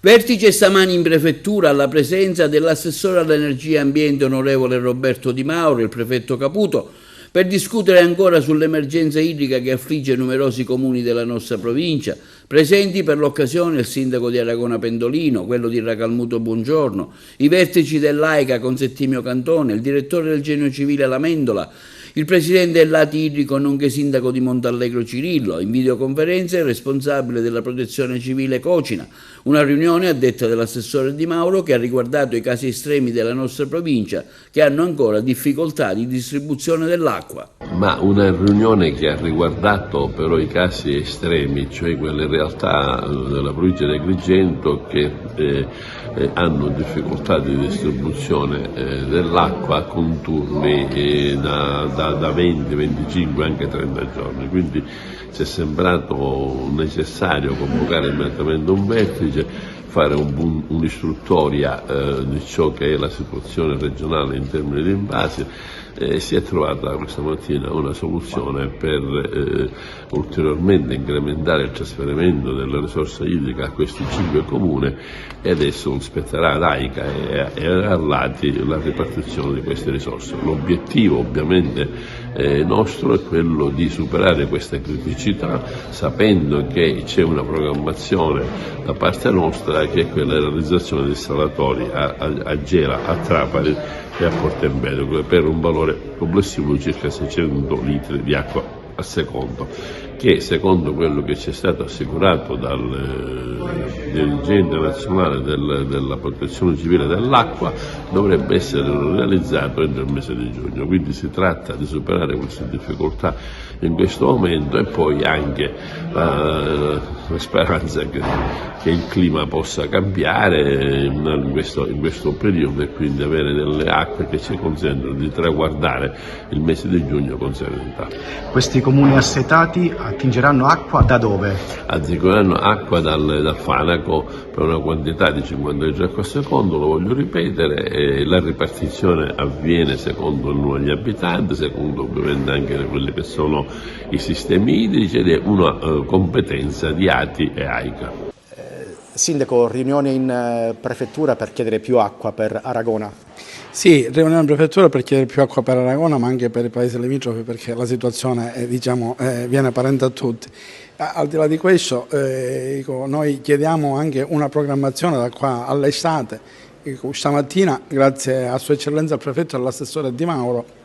Vertice stamani in prefettura alla presenza dell'assessore all'energia e ambiente onorevole Roberto Di Mauro, il prefetto Caputo, per discutere ancora sull'emergenza idrica che affligge numerosi comuni della nostra provincia. Presenti per l'occasione il sindaco di Aragona Pendolino, quello di Racalmuto Buongiorno, i vertici dell'AICA con Settimio Cantone, il direttore del Genio Civile Lamendola, il presidente dell'ATI Idrico nonché sindaco di Montallegro Cirillo, in videoconferenza il responsabile della protezione civile Cocina. Una riunione a detta dell'assessore Di Mauro che ha riguardato i casi estremi della nostra provincia che hanno ancora difficoltà di distribuzione dell'acqua. Ma una riunione che ha riguardato però i casi estremi, cioè quelle realtà della provincia di Agrigento che hanno difficoltà di distribuzione dell'acqua con turni da 20, 25, anche 30 giorni. Quindi ci è sembrato necessario convocare immediatamente un vertice, fare un'istruttoria di ciò che è la situazione regionale in termini di invasi. Si è trovata questa mattina una soluzione per ulteriormente incrementare il trasferimento della risorsa idrica a questi 5 comuni e adesso spetterà ad AICA e all'ATI la ripartizione di queste risorse. L'obiettivo ovviamente nostro è quello di superare questa criticità sapendo che c'è una programmazione da parte nostra che è quella della realizzazione di installatori a Gela, a Trapani e a Porto Empedocle per un valore complessivo di circa 600 litri di acqua a secondo, che secondo quello che ci è stato assicurato dal dirigente nazionale della protezione civile dell'acqua dovrebbe essere realizzato entro il mese di giugno. Quindi si tratta di superare queste difficoltà in questo momento e poi anche la speranza che il clima possa cambiare in questo periodo e quindi avere delle acque che ci consentono di traguardare il mese di giugno con serenità. Questi comuni assetati attingeranno acqua da dove? Attingeranno acqua dal Fanaco per una quantità di 50 litri acqua a secondo, lo voglio ripetere, e la ripartizione avviene secondo il numero degli abitanti, secondo ovviamente anche quelli che sono i sistemi idrici ed è una competenza di ATI e AICA. Sindaco, riunione in prefettura per chiedere più acqua per Aragona. Sì, riunione in prefettura per chiedere più acqua per Aragona ma anche per i paesi limitrofi perché la situazione viene apparente a tutti. Al di là di questo noi chiediamo anche una programmazione da qua all'estate. Stamattina grazie a Sua Eccellenza il Prefetto e all'assessore Di Mauro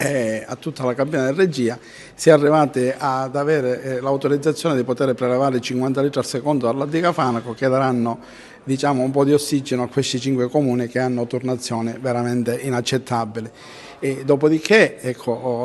e a tutta la cabina di regia si è arrivati ad avere l'autorizzazione di poter prelevare 50 litri al secondo dall'Attica Fanaco che daranno un po' di ossigeno a questi 5 comuni che hanno turnazioni veramente inaccettabili. E dopodiché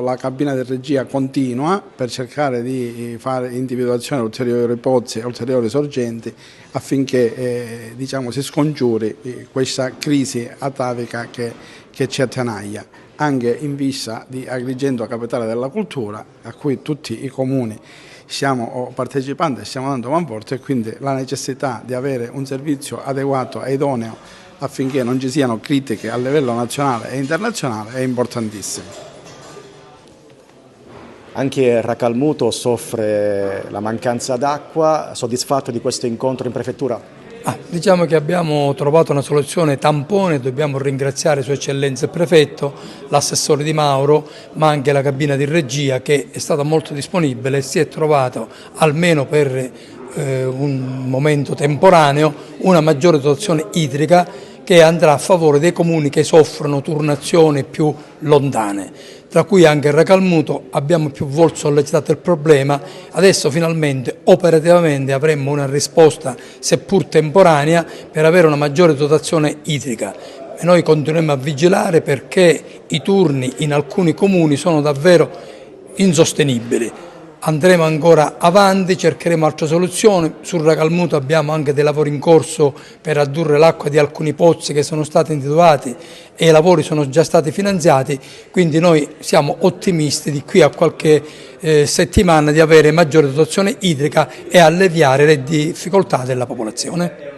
la cabina di regia continua per cercare di fare individuazione di ulteriori pozzi e ulteriori sorgenti affinché si scongiuri questa crisi atavica che ci attanaglia, anche in vista di Agrigento capitale della cultura, a cui tutti i comuni stiamo partecipando e stiamo dando manforte e quindi la necessità di avere un servizio adeguato e idoneo affinché non ci siano critiche a livello nazionale e internazionale è importantissimo. Anche Racalmuto soffre la mancanza d'acqua, soddisfatto di questo incontro in prefettura? Diciamo che abbiamo trovato una soluzione tampone, dobbiamo ringraziare Sua Eccellenza il Prefetto, l'assessore Di Mauro, ma anche la cabina di regia che è stata molto disponibile e si è trovato almeno per un momento temporaneo una maggiore dotazione idrica che andrà a favore dei comuni che soffrono turnazioni più lontane, tra cui anche Racalmuto. Abbiamo più volte sollecitato il problema, adesso finalmente operativamente avremmo una risposta seppur temporanea per avere una maggiore dotazione idrica. E noi continuiamo a vigilare perché i turni in alcuni comuni sono davvero insostenibili. Andremo ancora avanti, cercheremo altre soluzioni. Sul Racalmuto abbiamo anche dei lavori in corso per addurre l'acqua di alcuni pozzi che sono stati individuati e i lavori sono già stati finanziati, quindi noi siamo ottimisti di qui a qualche settimana di avere maggiore dotazione idrica e alleviare le difficoltà della popolazione.